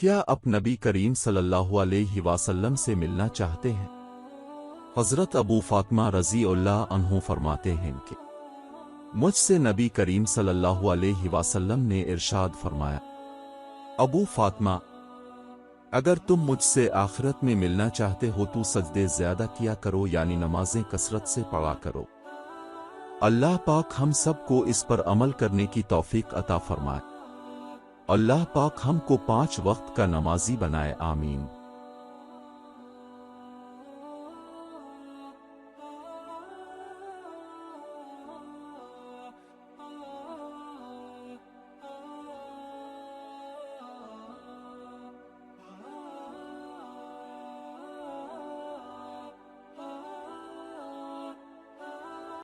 کیا آپ نبی کریم صلی اللہ علیہ وسلم سے ملنا چاہتے ہیں؟ حضرت ابو فاطمہ رضی اللہ عنہ فرماتے ہیں کہ مجھ سے نبی کریم صلی اللہ علیہ وسلم نے ارشاد فرمایا، ابو فاطمہ، اگر تم مجھ سے آخرت میں ملنا چاہتے ہو تو سجدے زیادہ کیا کرو، یعنی نمازیں کثرت سے پڑھا کرو۔ اللہ پاک ہم سب کو اس پر عمل کرنے کی توفیق عطا فرمائے۔ اللہ پاک ہم کو 5 وقت کا نمازی بنائے، آمین۔